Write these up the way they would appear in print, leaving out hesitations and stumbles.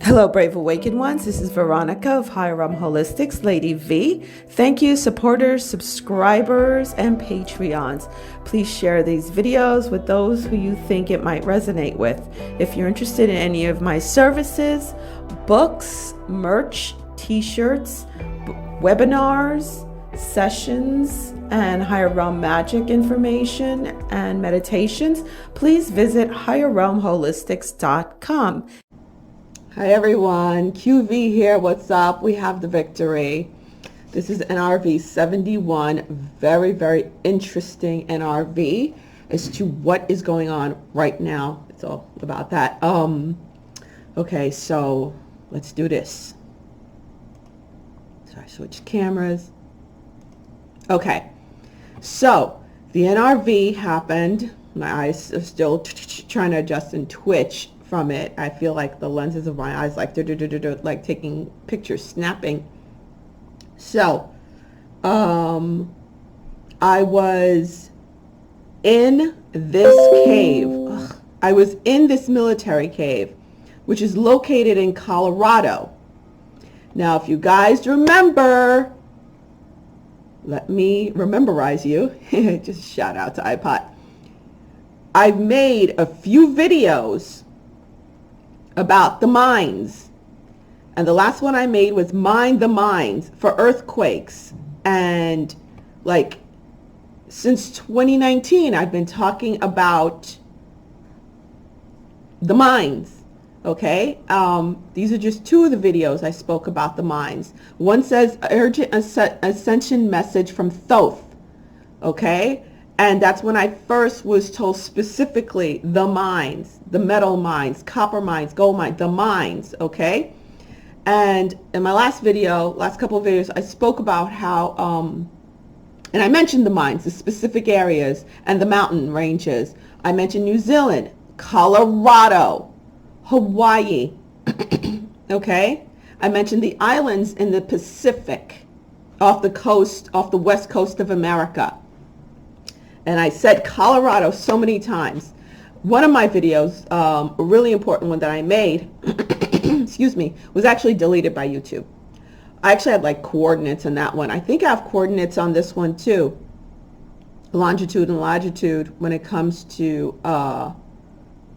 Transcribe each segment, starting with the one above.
Hello, Brave Awakened Ones. This is Veronica of Higher Realm Holistics, Lady V. Thank you, supporters, subscribers, and Patreons. Please share these videos with those who you think it might resonate with. If you're interested in any of my services, books, merch, t-shirts, webinars, sessions, and Higher Realm magic information and meditations, please visit higherrealmholistics.com. Hi everyone, QV here. What's up? We have the victory. This is NRV 71. Very, very interesting NRV as to what is going on right now. It's all about that. Okay, so let's do this. So I switch cameras. Okay, so the NRV happened. My eyes are still trying to adjust and twitch from it. I feel like the lenses of my eyes like taking pictures, snapping. So I was in this cave. I was in this military cave, which is located in Colorado. Now, if you guys remember, let me rememberize you. Just shout out to iPod. I've made a few videos about the mines, and the last one I made was Mine the Mines for earthquakes. And like since 2019 I've been talking about the mines. Okay, these are just two of the videos I spoke about the mines. One says urgent ascension message from Thoth. Okay, and that's when I first was told specifically the mines, the metal mines, copper mines, gold mines, the mines, okay? And in my last video, last couple of videos, I spoke about how, and I mentioned the mines, the specific areas, and the mountain ranges. I mentioned New Zealand, Colorado, Hawaii, okay? I mentioned the islands in the Pacific, off the coast, off the west coast of America. And I said Colorado so many times. One of my videos, a really important one that I made, excuse me, was actually deleted by YouTube. I actually had like coordinates in that one. I think I have coordinates on this one too. Longitude and latitude when it comes to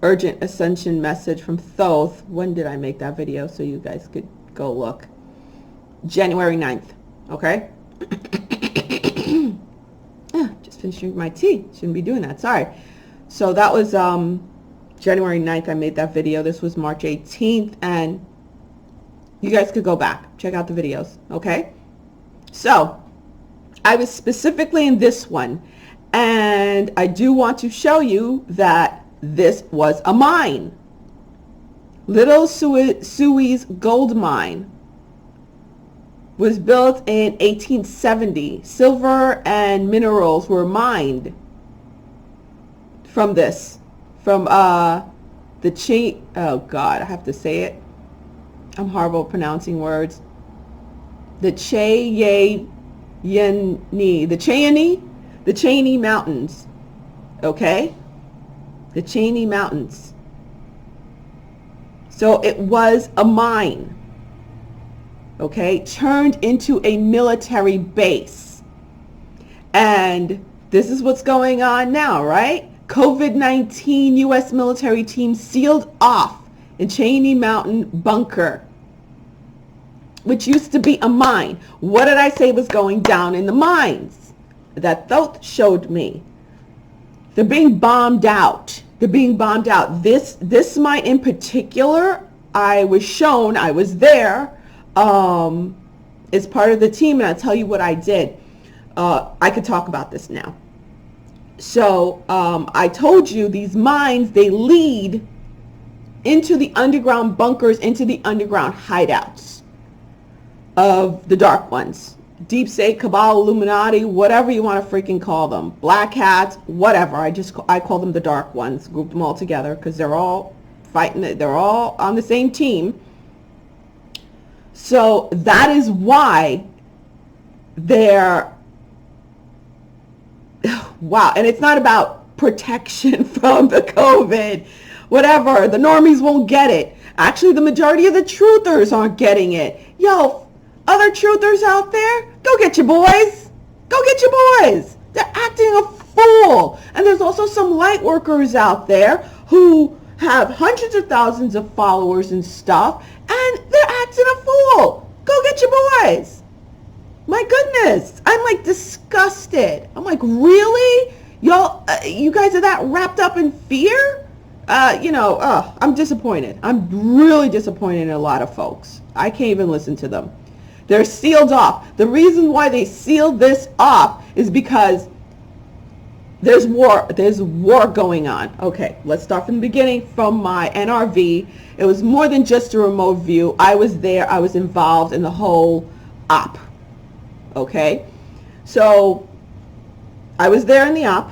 urgent ascension message from Thoth. When did I make that video so you guys could go look? January 9th, okay? Just finishing my tea. Shouldn't be doing that, sorry. So that was January 9th I made that video. This was March 18th, and you guys could go back, check out the videos, okay? So I was specifically in this one, and I do want to show you that this was a mine. Little Suey's gold mine was built in 1870. Silver and minerals were mined from this, from the oh God, I have to say it. I'm horrible at pronouncing words. The Cheyenne Mountains, okay? The Cheyenne Mountains. So it was a mine, okay, turned into a military base. And this is what's going on now, right? COVID-19 U.S. military team sealed off in Cheyenne Mountain bunker, which used to be a mine. What did I say was going down in the mines? That Thoth showed me. They're being bombed out. They're being bombed out. This mine in particular, I was shown, I was there, as part of the team, and I'll tell you what I did. I could talk about this now. So I told you these mines, they lead into the underground bunkers, into the underground hideouts of the dark ones. Deep State, Cabal, Illuminati, whatever you want to freaking call them. Black hats, whatever. I call them the dark ones. Group them all together because they're all fighting. They're all on the same team. So that is why they're, wow. And it's not about protection from the COVID whatever. The normies won't get it. Actually, the majority of the truthers aren't getting it. Yo, other truthers out there, go get your boys. Go get your boys. They're acting a fool. And there's also some light workers out there who have hundreds of thousands of followers and stuff, and they're acting a fool. Go get your boys. My goodness, I'm like disgusted. I'm like, really? Y'all, you guys are that wrapped up in fear? I'm disappointed. I'm really disappointed in a lot of folks. I can't even listen to them. They're sealed off. The reason why they sealed this off is because there's war. There's war going on. Okay, let's start from the beginning, from my NRV. It was more than just a remote view. I was there. I was involved in the whole op. Okay, so I was there in the op,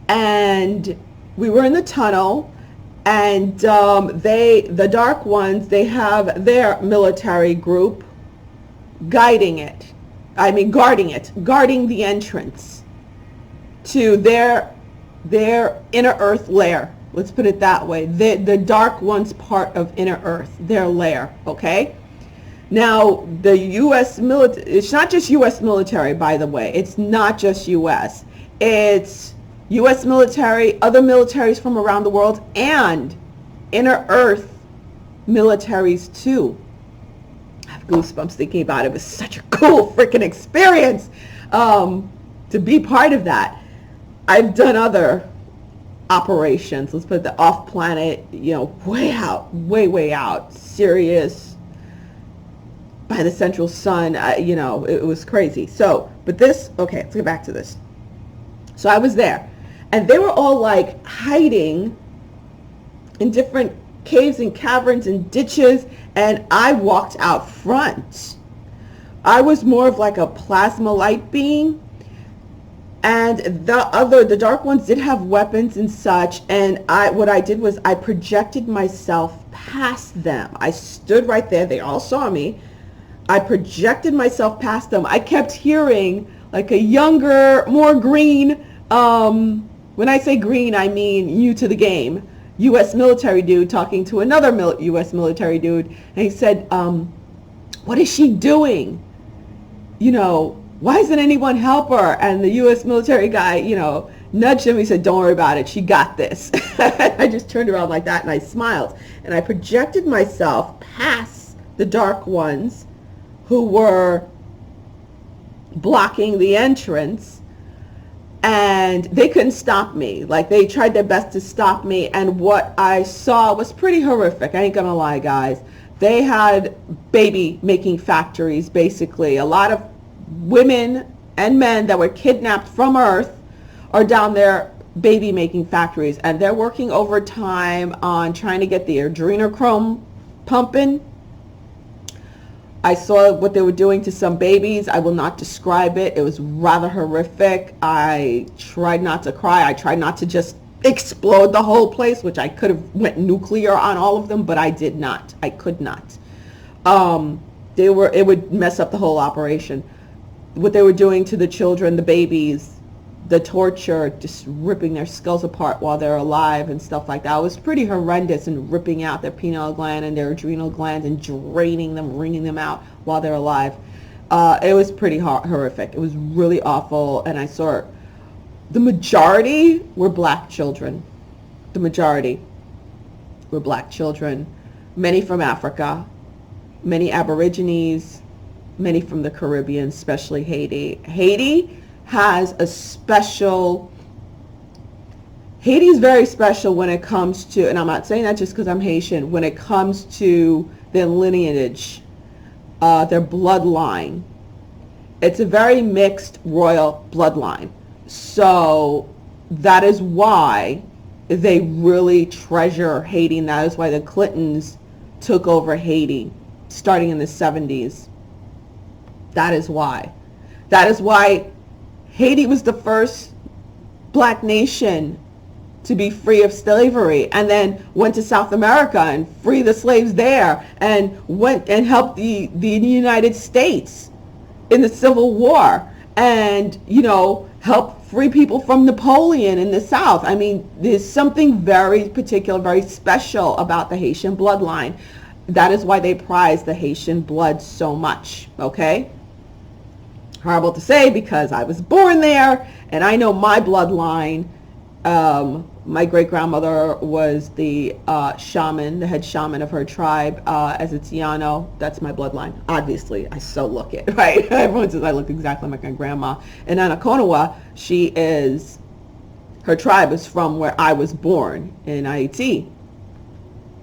and we were in the tunnel, and the dark ones, they have their military group guarding it, guarding the entrance to their inner earth lair. Let's put it that way. The dark one's part of inner earth, their lair, okay? Now, the U.S. military, it's not just U.S. military, by the way. It's not just U.S. It's U.S. military, other militaries from around the world, and inner earth militaries too. I have goosebumps thinking about it. It was such a cool freaking experience to be part of that. I've done other operations. Let's put the off-planet, way out, way out, serious, by the central sun, it was crazy. So, but this, okay, let's get back to this. So I was there, and they were all like hiding in different caves and caverns and ditches, and I walked out front. I was more of like a plasma light being, and the dark ones did have weapons and such, and what I did was I projected myself past them. I stood right there. They all saw me. I projected myself past them. I kept hearing like a younger, more green, when I say green, I mean new to the game, U.S. military dude talking to another U.S. military dude. And he said, what is she doing? Why doesn't anyone help her? And the U.S. military guy, nudged him. He said, don't worry about it. She got this. I just turned around like that and I smiled. And I projected myself past the dark ones who were blocking the entrance, and they couldn't stop me. Like, they tried their best to stop me, and what I saw was pretty horrific. I ain't gonna lie, guys. They had baby making factories, basically. A lot of women and men that were kidnapped from Earth are down there baby making factories, and they're working overtime on trying to get the adrenochrome pumping. I saw what they were doing to some babies. I will not describe it. It was rather horrific. I tried not to cry. I tried not to just explode the whole place, which I could have went nuclear on all of them, but I did not. I could not. It would mess up the whole operation. What they were doing to the children, the babies, the torture, just ripping their skulls apart while they're alive and stuff like that. It was pretty horrendous, and ripping out their pineal gland and their adrenal glands and draining them, wringing them out while they're alive. It was pretty horrific. It was really awful, and I saw the majority were black children. The majority were black children, many from Africa, many Aborigines, many from the Caribbean, especially Haiti. Haiti is very special when it comes to, and I'm not saying that just because I'm Haitian, when it comes to their lineage, their bloodline. It's a very mixed royal bloodline. So that is why they really treasure Haiti, and that is why the Clintons took over Haiti starting in the 70s. That is why. That is why Haiti was the first black nation to be free of slavery, and then went to South America and free the slaves there, and went and helped the United States in the Civil War. And help free people from Napoleon in the South. I mean, there's something very particular, very special about the Haitian bloodline. That is why they prize the Haitian blood so much, okay? Horrible to say because I was born there and I know my bloodline. My great-grandmother was the shaman, the head shaman of her tribe, as it's Yano. That's my bloodline. Obviously, I so look it, right? Everyone says I look exactly like my grandma. And Anaconawa, her tribe is from where I was born in Haiti,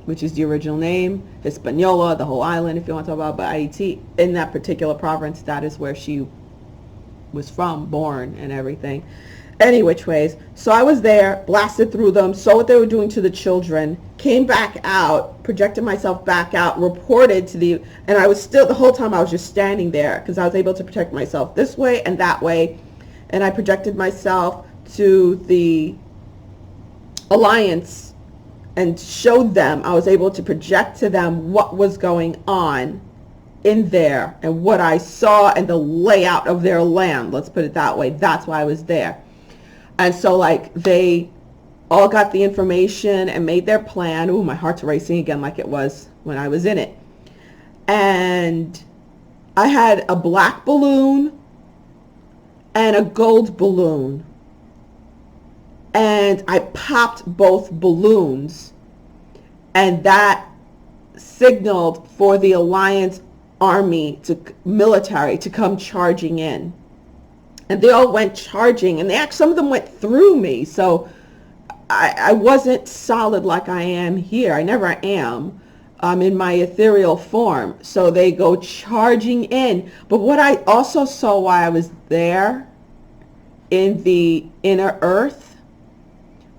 which is the original name, Hispaniola, the whole island, if you want to talk about, but Haiti, in that particular province, that is where she was from, born, and everything. Any which ways, so I was there, blasted through them, saw what they were doing to the children, came back out, projected myself back out, reported to and I was still, the whole time I was just standing there because I was able to protect myself this way and that way, and I projected myself to the alliance and showed them, I was able to project to them what was going on in there and what I saw and the layout of their land, let's put it that way. That's why I was there. And so like they all got the information and made their plan. Ooh, my heart's racing again like it was when I was in it. And I had a black balloon and a gold balloon. And I popped both balloons. And that signaled for the Alliance military to come charging in. And they all went charging, and some of them went through me. So I wasn't solid like I am here. I never am. I'm in my ethereal form. So they go charging in. But what I also saw while I was there in the inner earth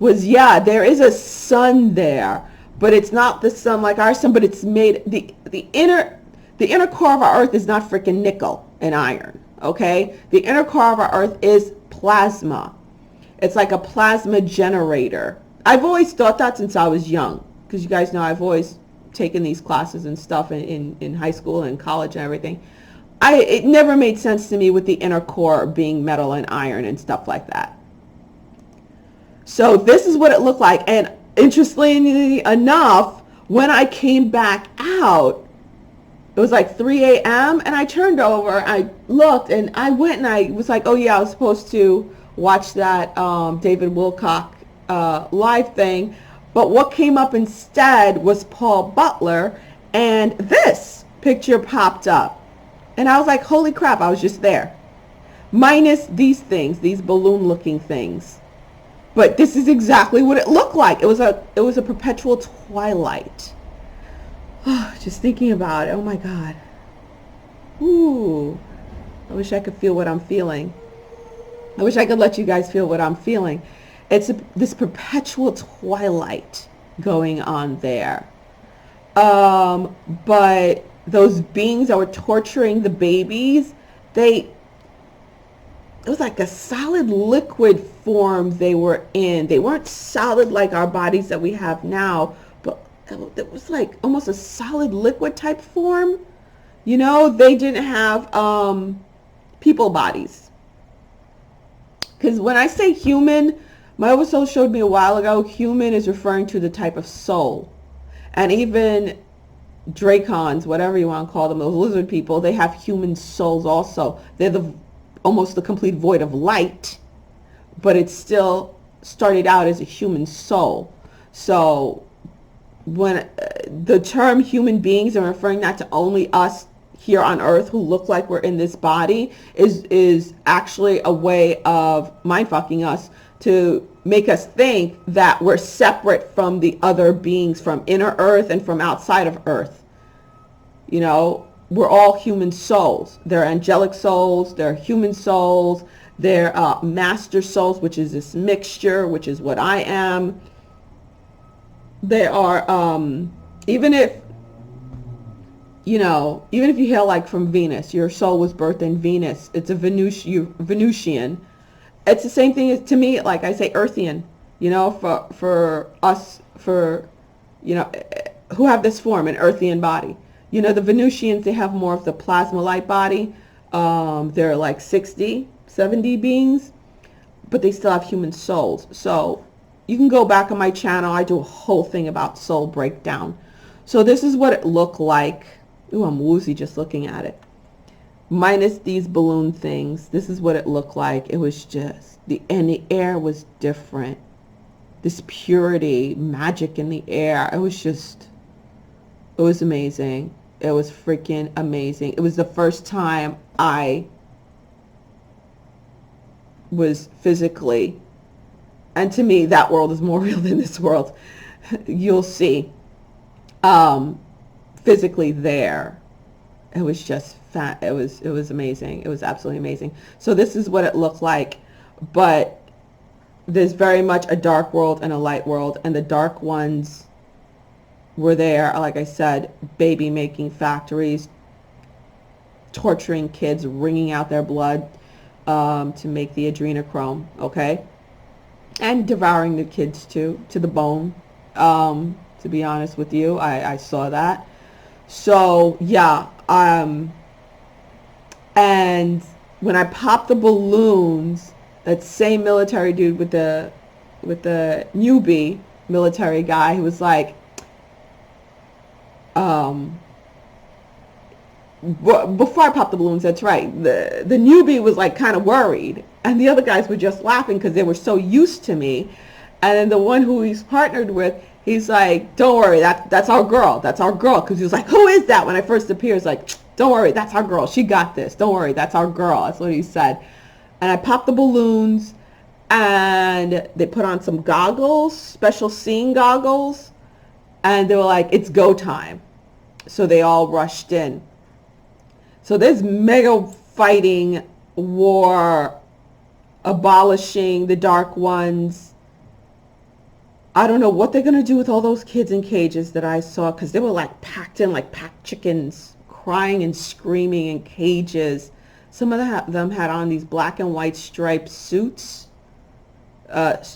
was, yeah, there is a sun there, but it's not the sun like our sun, but it's made, the inner core of our earth is not freaking nickel and iron. Okay, the inner core of our earth is plasma. It's like a plasma generator. I've always thought that since I was young, because you guys know I've always taken these classes and stuff in high school and college and everything. It never made sense to me with the inner core being metal and iron and stuff like that. So this is what it looked like. And interestingly enough, when I came back out, it was like 3 a.m. and I turned over, I looked, and I went and I was like, oh yeah, I was supposed to watch that David Wilcock live thing. But what came up instead was Paul Butler, and this picture popped up. And I was like, holy crap, I was just there. Minus these things, these balloon looking things. But this is exactly what it looked like. It was a perpetual twilight. Just thinking about it, oh my God. Ooh, I wish I could feel what I'm feeling. I wish I could let you guys feel what I'm feeling. It's this perpetual twilight going on there. But those beings that were torturing the babies, it was like a solid liquid form they were in. They weren't solid like our bodies that we have now, but it was like almost a solid liquid type form. You know, they didn't have people bodies. Because when I say human, my other soul showed me a while ago, human is referring to the type of soul. And even dracons, whatever you want to call them, those lizard people, they have human souls also. They're almost the complete void of light, but it still started out as a human soul. So when the term human beings are referring not to only us here on earth who look like we're in this body, is actually a way of mind-fucking us to make us think that we're separate from the other beings from inner earth and from outside of earth. You know, we're all human souls. They're angelic souls, they're human souls, they're master souls, which is this mixture, which is what I am. They are, even if you hail like from Venus, your soul was birthed in Venus, it's a Venusian. It's the same thing as, to me, like I say, Earthian, for us, who have this form, an Earthian body. The Venusians, they have more of the plasma light body. They're like 60, 70 beings. but they still have human souls. So you can go back on my channel. I do a whole thing about soul breakdown. So this is what it looked like. Ooh, I'm woozy just looking at it. Minus these balloon things. This is what it looked like. It was just, and the air was different. This purity, magic in the air. It was amazing. It was freaking amazing. It was the first time I was physically, and to me that world is more real than this world. You'll see, physically there. It was just it was amazing. It was absolutely amazing. So this is what it looked like, but there's very much a dark world and a light world, and the dark ones were there, like I said, baby making factories, torturing kids, wringing out their blood to make the adrenochrome, okay? And devouring the kids too, to the bone. To be honest with you, I saw that. So yeah, and when I popped the balloons, that same military dude with the newbie military guy, who was like, before I popped the balloons, that's right, the newbie was like kind of worried, and the other guys were just laughing because they were so used to me. And then the one who he's partnered with, he's like, don't worry, that's our girl, because he was like, who is that? When I first appeared, it's like, don't worry, that's our girl, she got this, don't worry, that's our girl. That's what he said. And I popped the balloons, and they put on some goggles, special seeing goggles, and they were like, it's go time. So they all rushed in. So there's mega fighting, war, abolishing the dark ones. I don't know what they're going to do with all those kids in cages that I saw, because they were like packed in like packed chickens, crying and screaming in cages. Some of them had on these black and white striped suits,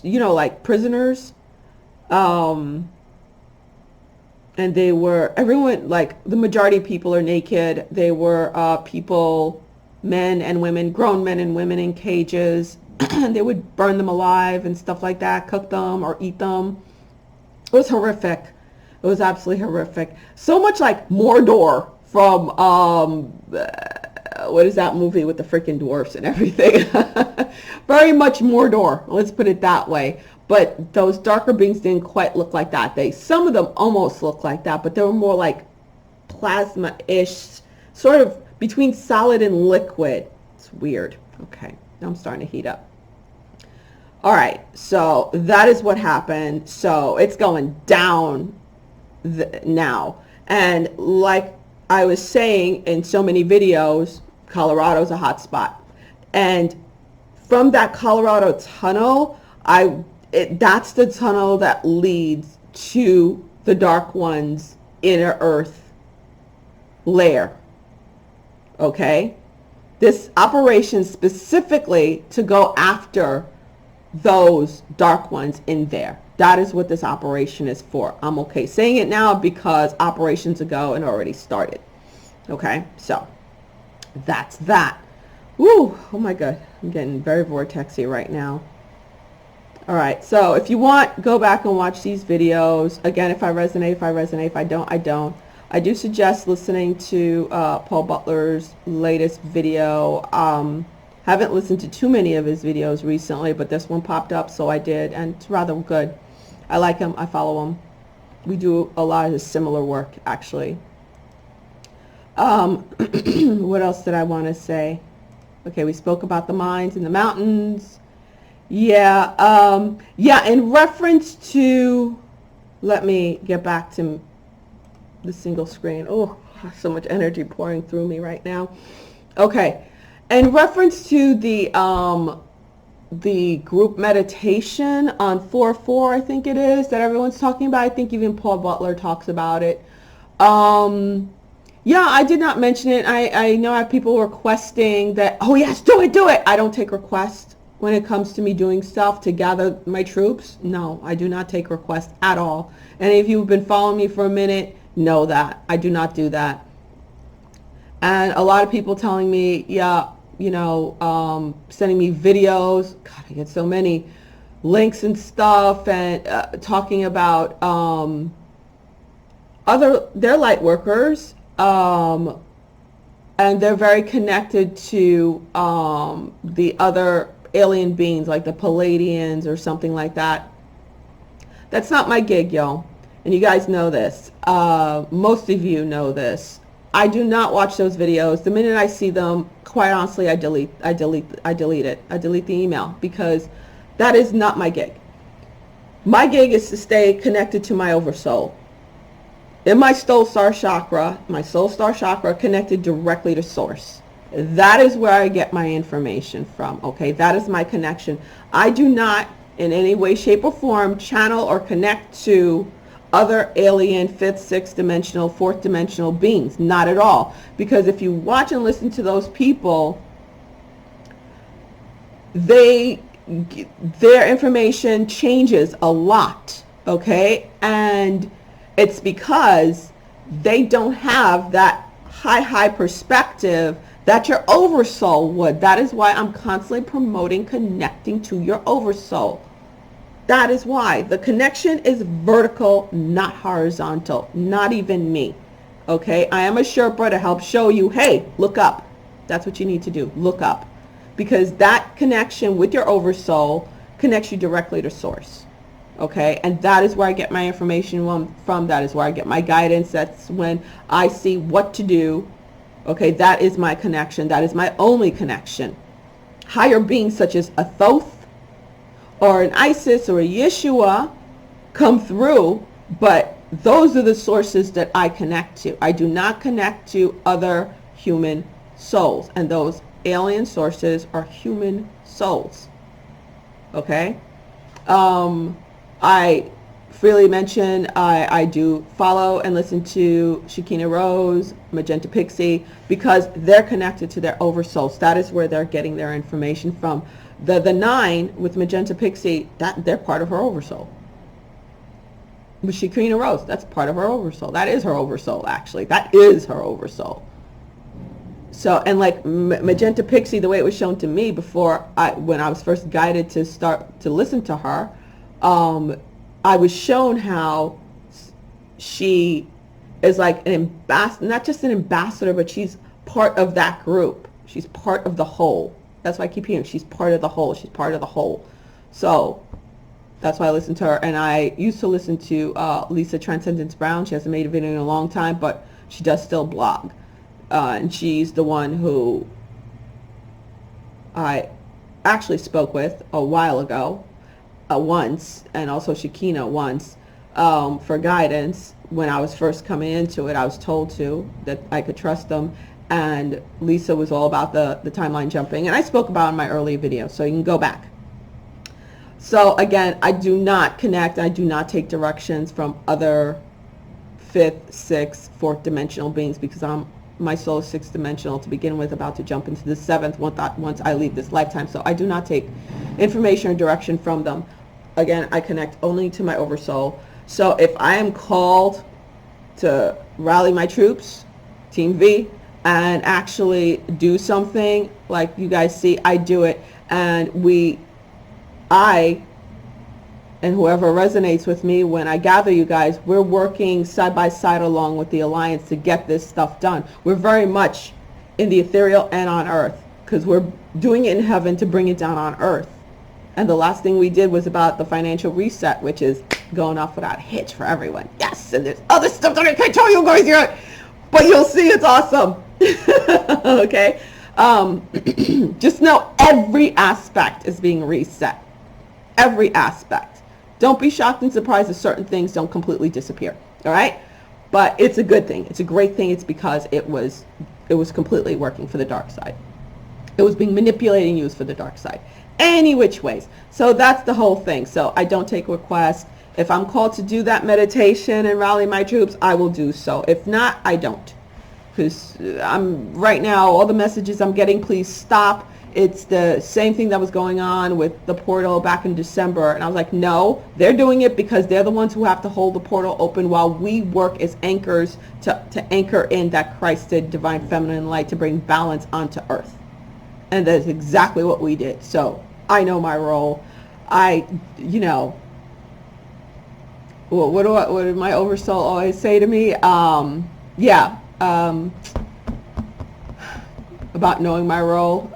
you know, like prisoners. And they were, everyone, like the majority of people are naked. They were people, men and women, grown men and women in cages. They would burn them alive and stuff like that, cook them or eat them. It was horrific. It was absolutely horrific. So much like Mordor from, what is that movie with the freaking dwarfs and everything? Very much Mordor, let's put it that way. But those darker beings didn't quite look like that. Some of them almost looked like that, but they were more like plasma-ish, sort of between solid and liquid. It's weird. Okay, now I'm starting to heat up. All right, so that is what happened. So it's going down now. And like I was saying in so many videos, Colorado's a hot spot. And from that Colorado tunnel, that's the tunnel that leads to the Dark One's inner earth lair. Okay? This operation specifically to go after those Dark Ones in there. That is what this operation is for. I'm okay saying it now because operations ago and already started. Okay? So, that's that. Woo! Oh my God. I'm getting very vortexy right now. All right, so if you want, go back and watch these videos. Again, if I resonate, if I don't, I don't. I do suggest listening to Paul Butler's latest video. Haven't listened to too many of his videos recently, but this one popped up, so I did, and it's rather good. I like him. I follow him. We do a lot of his similar work, actually. What else did I want to say? Okay, we spoke about the mines and the mountains. Yeah, yeah, in reference to, let me get back to the single screen. Oh, so much energy pouring through me right now. Okay, in reference to the group meditation on 4/4, I think it is, that everyone's talking about. I think even Paul Butler talks about it. Yeah, I did not mention it. I know I have people requesting that, oh yes, do it, do it. I don't take requests. When it comes to me doing stuff to gather my troops, no, I do not take requests at all. Any of you who've been following me for a minute know that. I do not do that. And a lot of people telling me, yeah, sending me videos. God, I get so many links and stuff, and talking about they're light workers, and they're very connected to the other alien beings, like the Palladians or something like that. That's not my gig, y'all. And you guys know this. Most of you know this. I do not watch those videos. The minute I see them, quite honestly, I delete it. I delete the email, because that is not my gig. My gig is to stay connected to my oversoul. In my soul star chakra connected directly to source. That is where I get my information from. Okay, that is my connection. I do not in any way, shape, or form channel or connect to other alien, fifth, sixth dimensional, fourth dimensional beings. Not at all. Because if you watch and listen to those people, their information changes a lot. Okay, and it's because they don't have that high perspective that your oversoul would. That is why I'm constantly promoting connecting to your oversoul. That is why the connection is vertical, not horizontal. Not even me. Okay, I am a Sherpa to help show you, hey, look up. That's what you need to do. Look up. Because that connection with your oversoul connects you directly to source. Okay, and that is where I get my information from. That is where I get my guidance. That's when I see what to do. Okay, that is my connection. That is my only connection. Higher beings such as a Thoth or an Isis or a Yeshua come through, but those are the sources that I connect to. I do not connect to other human souls, and those alien sources are human souls. Okay? I freely mention I do follow and listen to Shekinah Rose, Magenta Pixie, because they're connected to their oversouls. That is where they're getting their information from. The 9 with Magenta Pixie, they're part of her oversoul. With Shekinah Rose, that's part of her oversoul. That is her oversoul, actually. That is her oversoul. So, and like Magenta Pixie, the way it was shown to me when I was first guided to start to listen to her, I was shown how she is like an ambassador, not just an ambassador, but she's part of that group. She's part of the whole. That's why I keep hearing she's part of the whole. She's part of the whole. So that's why I listen to her. And I used to listen to Lisa Transcendence Brown. She hasn't made a video in a long time, but she does still blog. And she's the one who I actually spoke with a while ago. Once, and also Shekinah once, for guidance. When I was first coming into it, I was told that I could trust them, and Lisa was all about the timeline jumping, and I spoke about it in my earlier video, so you can go back. So again, I do not connect, I do not take directions from other 5th, 6th, 4th dimensional beings, because my soul is 6th dimensional to begin with, about to jump into the 7th once I leave this lifetime. So I do not take information or direction from them. Again, I connect only to my oversoul. So if I am called to rally my troops, Team V, and actually do something like you guys see, I do it. And I and whoever resonates with me, when I gather you guys, we're working side by side along with the Alliance to get this stuff done. We're very much in the ethereal and on earth, because we're doing it in heaven to bring it down on earth. And the last thing we did was about the financial reset, which is going off without a hitch for everyone. Yes, and there's other stuff that I can't tell you guys yet, but you'll see it's awesome. Okay? Just know every aspect is being reset. Every aspect. Don't be shocked and surprised if certain things don't completely disappear. All right? But it's a good thing. It's a great thing. It's because it was completely working for the dark side. It was being manipulated and used for the dark side. Any which ways. So that's the whole thing. So I don't take requests. If I'm called to do that meditation and rally my troops, I will do so. If not, I don't. Because right now, all the messages I'm getting, please stop. It's the same thing that was going on with the portal back in December. And I was like, no, they're doing it because they're the ones who have to hold the portal open while we work as anchors to anchor in that Christed divine feminine light to bring balance onto earth. And that's exactly what we did. So I know my role. You know, what did my oversoul always say to me? Yeah, about knowing my role.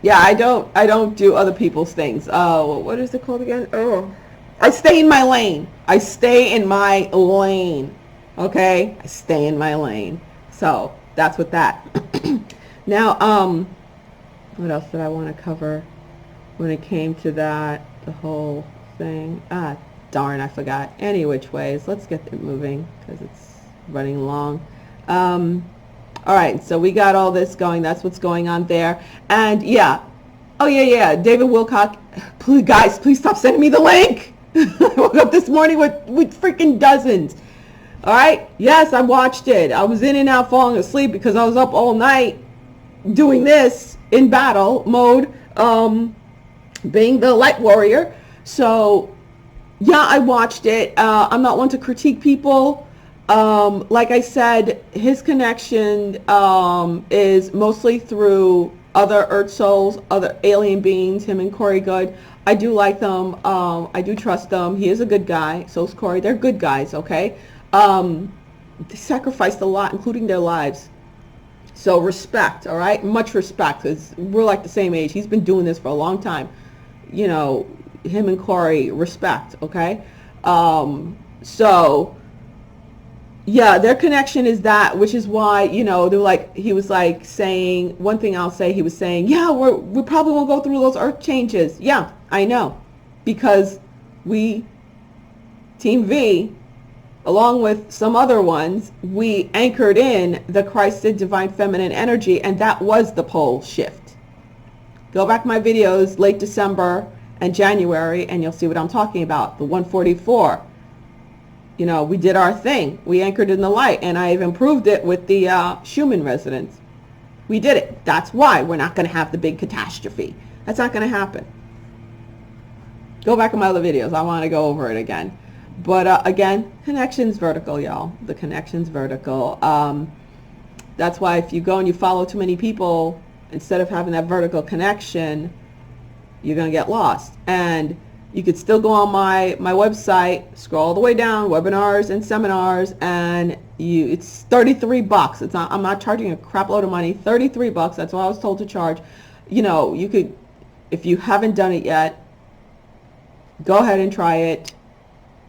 Yeah, I don't do other people's things. What is it called again? Oh, I stay in my lane. I stay in my lane. Okay, I stay in my lane. So that's what that. Now, what else did I want to cover when it came to that? The whole thing. Ah, darn, I forgot. Any which ways, let's get it moving because it's running long. All right, so we got all this going. That's what's going on there. And yeah, oh yeah, David Wilcock, please, guys, please stop sending me the link. I woke up this morning with freaking dozens. All right, yes, I watched it. I was in and out falling asleep because I was up all night doing this in battle mode, being the light warrior. So yeah, I watched it. I'm not one to critique people. Like I said, his connection is mostly through other Earth souls, other alien beings, him and Corey Good. I do like them. I do trust them. He is a good guy. So is Corey. They're good guys, okay? They sacrificed a lot, including their lives. So respect, all right? Much respect, because we're like the same age. He's been doing this for a long time. You know, him and Corey, respect, okay? So yeah, their connection is that, which is why, you know, they're like, he was like saying, one thing I'll say, he was saying, yeah, we probably won't go through those earth changes. Yeah, I know, because we, Team V, along with some other ones, we anchored in the Christed divine feminine energy, and that was the pole shift. Go back to my videos, late December and January, and you'll see what I'm talking about, the 144. You know, we did our thing. We anchored in the light, and I've improved it with the Schumann resonance. We did it. That's why we're not going to have the big catastrophe. That's not going to happen. Go back to my other videos. I want to go over it again. But again, connection's vertical, y'all. The connection's vertical. That's why if you go and you follow too many people, instead of having that vertical connection, you're going to get lost. And you could still go on my website, scroll all the way down, webinars and seminars, and it's $33. It's not, I'm not charging a crap load of money. $33. That's what I was told to charge. You know, you could, if you haven't done it yet, go ahead and try it.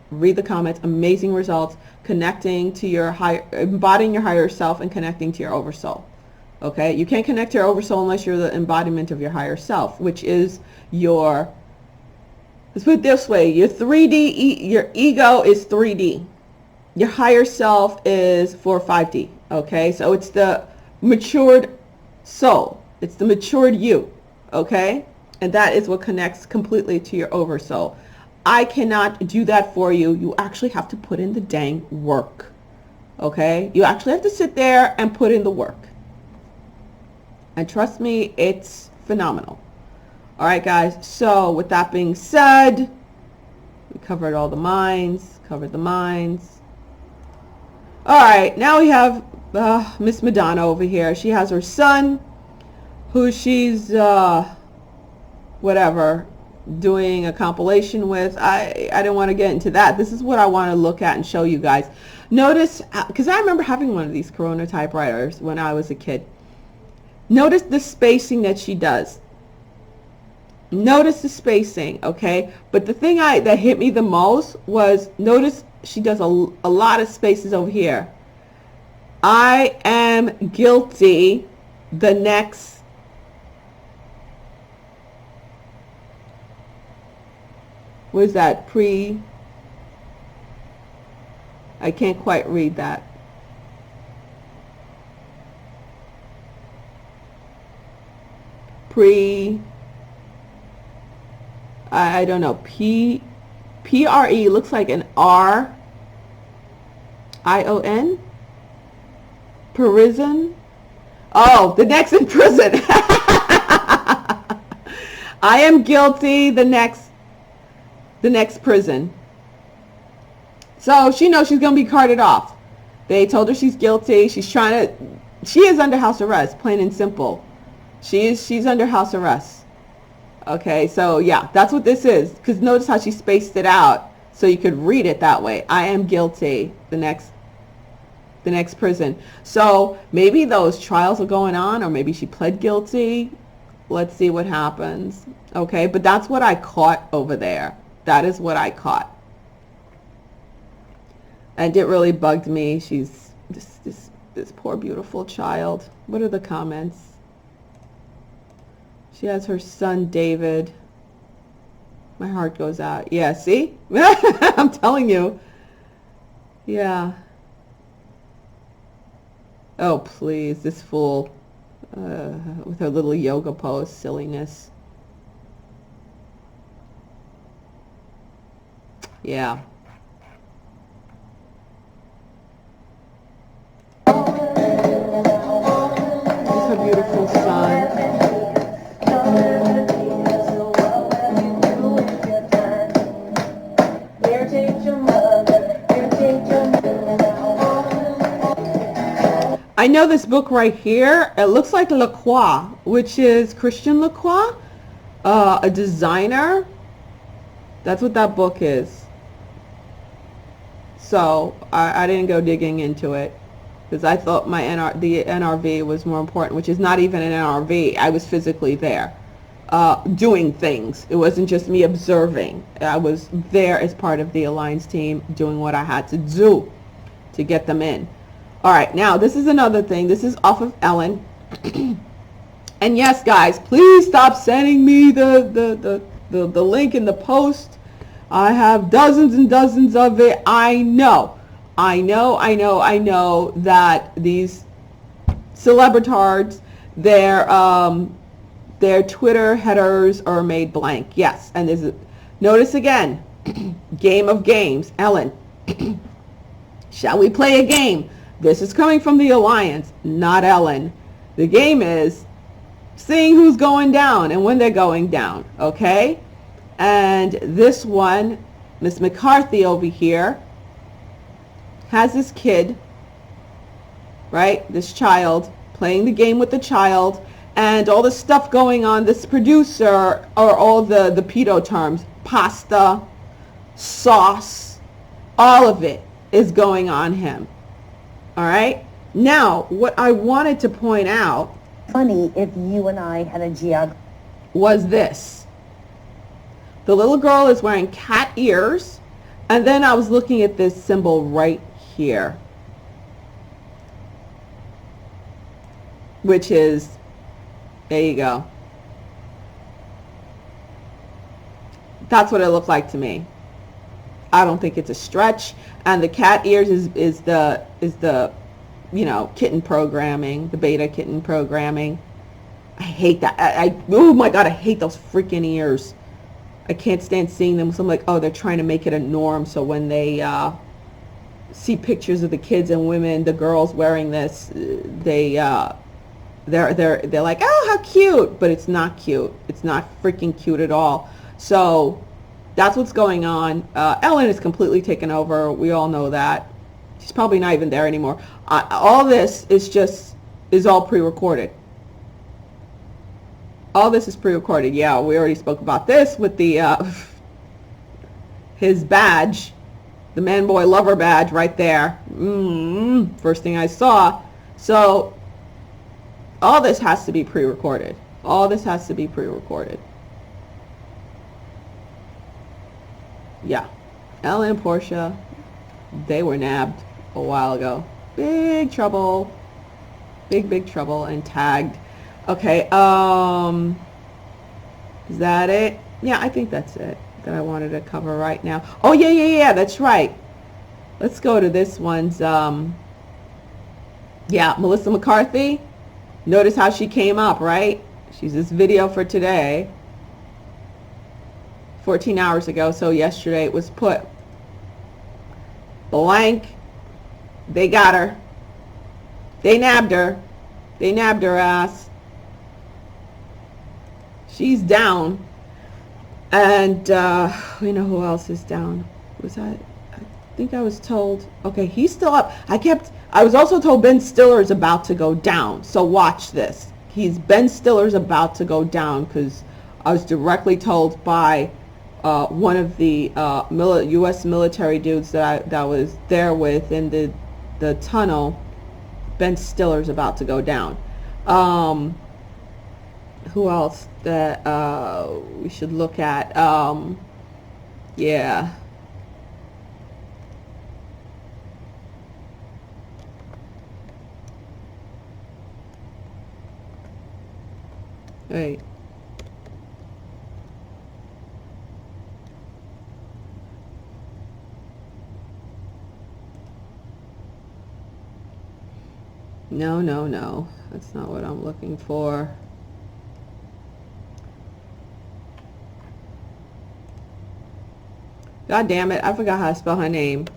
Read the comments. Amazing results. Connecting to your embodying your higher self and connecting to your oversoul. Okay, you can't connect to your oversoul unless you're the embodiment of your higher self, which is your, let's put it this way, your 3D, your ego is 3D. Your higher self is 4 or 5D. Okay, so it's the matured soul. It's the matured you. Okay, and that is what connects completely to your oversoul. I cannot do that for you. You actually have to put in the dang work. Okay, you actually have to sit there and put in the work. And trust me, it's phenomenal. All right, guys. So with that being said, we covered all the minds, covered the minds. All right, now we have Miss Madonna over here. She has her son, who she's, whatever, doing a compilation with. I didn't want to get into that. This is what I want to look at and show you guys. Notice, because I remember having one of these Corona typewriters when I was a kid. Notice the spacing that she does. Notice the spacing, okay? But the thing that hit me the most was, notice she does a lot of spaces over here. I am guilty. The next. What is that? I can't quite read that. I don't know. P-R-E looks like an R-I-O-N. Prison. Oh, the next in prison. I am guilty. The next prison. So she knows she's going to be carted off. They told her she's guilty. She's trying to She is under house arrest, plain and simple. She's under house arrest. Okay, so yeah, that's what this is. Because notice how she spaced it out so you could read it that way. I am guilty. The next prison. So maybe those trials are going on, or maybe she pled guilty. Let's see what happens. Okay, but that's what I caught over there. That is what I caught. And it really bugged me. She's this poor beautiful child. What are the comments? She has her son David. My heart goes out. Yeah, see? I'm telling you. Yeah. Oh, please, this fool with her little yoga pose, silliness. Yeah. There's her beautiful son. I know this book right here. It looks like Lacroix, which is Christian Lacroix, a designer. That's what that book is. So I didn't go digging into it because I thought the NRV was more important, which is not even an NRV. I was physically there doing things. It wasn't just me observing. I was there as part of the Alliance team doing what I had to do to get them in. All right, now this is another thing. This is off of Ellen. And yes, guys, please stop sending me the link in the post. I have dozens and dozens of it. I know that these celebritards, their Twitter headers are made blank. Yes, and notice again, game of games. Ellen, shall we play a game? This is coming from the Alliance, not Ellen. The game is seeing who's going down and when they're going down, okay? And this one, Miss McCarthy over here, has this kid, right? This child, playing the game with the child, and all this stuff going on. This producer, or all the pedo terms, pasta, sauce, all of it is going on him. All right. Now, what I wanted to point out, funny if you and I had a geography, was this. The little girl is wearing cat ears, and then I was looking at this symbol right here, which is, there you go. That's what it looked like to me. I don't think it's a stretch. And the cat ears is the kitten programming, the beta kitten programming. I hate that. Oh my God, I hate those freaking ears. I can't stand seeing them. So I'm like, oh, they're trying to make it a norm. So when they see pictures of the kids and women, the girls wearing this, they're like, oh, how cute. But it's not cute. It's not freaking cute at all. So that's what's going on. Ellen is completely taken over. We all know that. She's probably not even there anymore. All this is all pre-recorded. All this is pre-recorded. Yeah, we already spoke about this with the his badge, the man boy lover badge right there. First thing I saw. So all this has to be pre-recorded. All this has to be pre-recorded. Yeah, Ellen and Portia, they were nabbed a while ago. Big trouble. Big trouble, and tagged. Okay, is that it? Yeah, I think that's it that I wanted to cover right now. Oh, yeah, that's right. Let's go to this one's, yeah, Melissa McCarthy. Notice how she came up, right? She's this video for today. 14 hours ago, so yesterday it was put blank. They got her. They nabbed her. They nabbed her ass. She's down. And we know who else is down. Was that think I was told, okay, he's still up. I was also told Ben Stiller is about to go down. So watch this. Ben Stiller's about to go down, because I was directly told by one of the U.S. military dudes that was there with in the tunnel. Ben Stiller's about to go down. Who else that we should look at? Yeah. Wait. No, no, no. That's not what I'm looking for. God damn it. I forgot how to spell her name.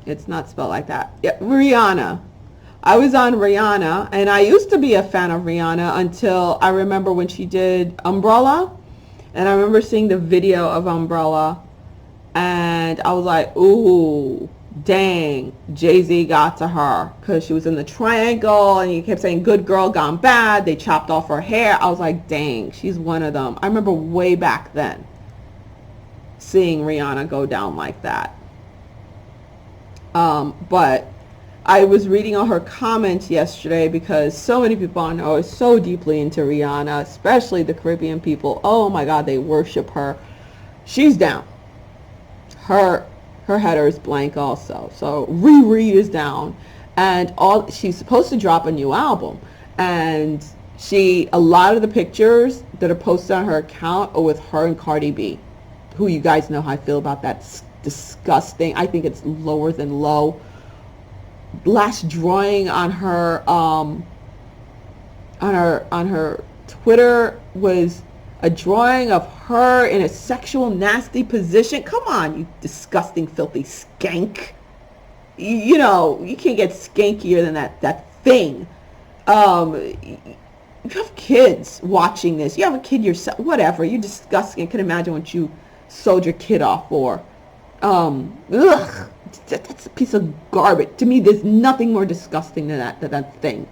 It's not spelled like that. Yeah, Rihanna. I was on Rihanna, and I used to be a fan of Rihanna until I remember when she did Umbrella. And I remember seeing the video of Umbrella, and I was like, ooh, dang, Jay-Z got to her, because she was in the triangle, and he kept saying, good girl gone bad. They chopped off her hair. I was like, dang, she's one of them. I remember way back then seeing Rihanna go down like that. But I was reading all her comments yesterday, because so many people I know are so deeply into Rihanna, especially the Caribbean people. Oh my God, they worship her. She's down. Her header is blank also. So Riri is down, and she's supposed to drop a new album, and a lot of the pictures that are posted on her account are with her and Cardi B, who you guys know how I feel about that. It's disgusting. I think it's lower than low. Last drawing on her Twitter was a drawing of her in a sexual nasty position. Come on, you disgusting filthy skank. You know, you can't get skankier than that thing. You have kids watching this. You have a kid yourself, whatever. You're disgusting. I can imagine what you sold your kid off for. Ugh, that's a piece of garbage. To me, there's nothing more disgusting than that thing.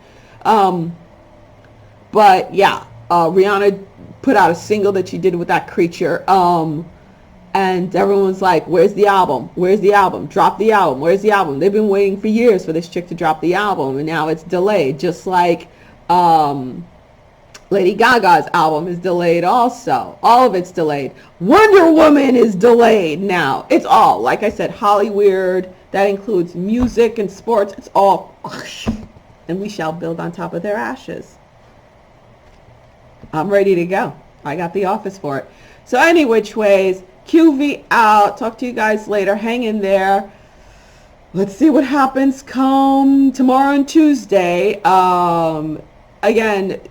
But yeah, Rihanna put out a single that she did with that creature. And everyone was like, where's the album? Where's the album? Drop the album. Where's the album? They've been waiting for years for this chick to drop the album, and now it's delayed. Just like Lady Gaga's album is delayed also. All of it's delayed. Wonder Woman is delayed now. It's all, like I said, Hollywood. That includes music and sports. It's all, and we shall build on top of their ashes. I'm ready to go. I got the office for it. So any which ways, QV out. Talk to you guys later. Hang in there. Let's see what happens come tomorrow and Tuesday. Again,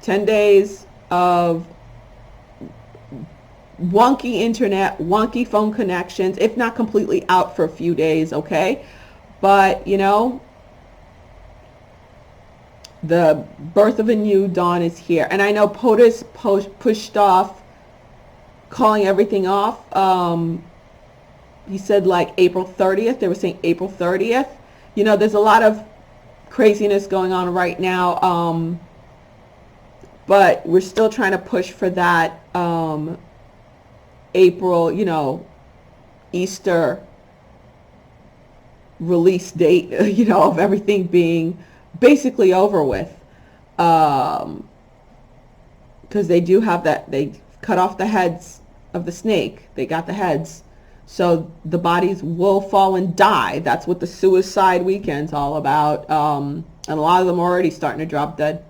10 days of wonky internet, wonky phone connections, if not completely out for a few days, okay? But, the birth of a new dawn is here. And I know POTUS pushed off, calling everything off. He said like April 30th. They were saying April 30th. There's a lot of craziness going on right now. But we're still trying to push for that April, Easter release date, of everything being basically over with. Because they do have that, they cut off the heads of the snake. They got the heads. So the bodies will fall and die. That's what the suicide weekend's all about. And a lot of them are already starting to drop dead.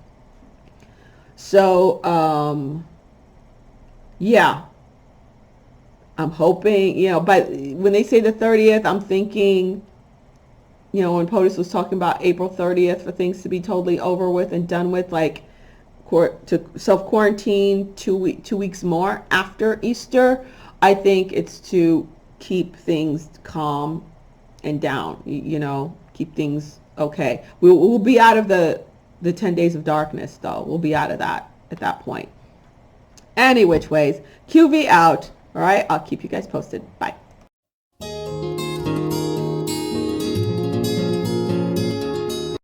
So, yeah, I'm hoping, but when they say the 30th, I'm thinking, when POTUS was talking about April 30th for things to be totally over with and done with, like to self-quarantine 2 weeks more after Easter, I think it's to keep things calm and down, keep things okay. We'll be out of the 10 days of darkness, though. We'll be out of that. at that point. Any which ways, QV out. All right, I'll keep you guys posted. Bye.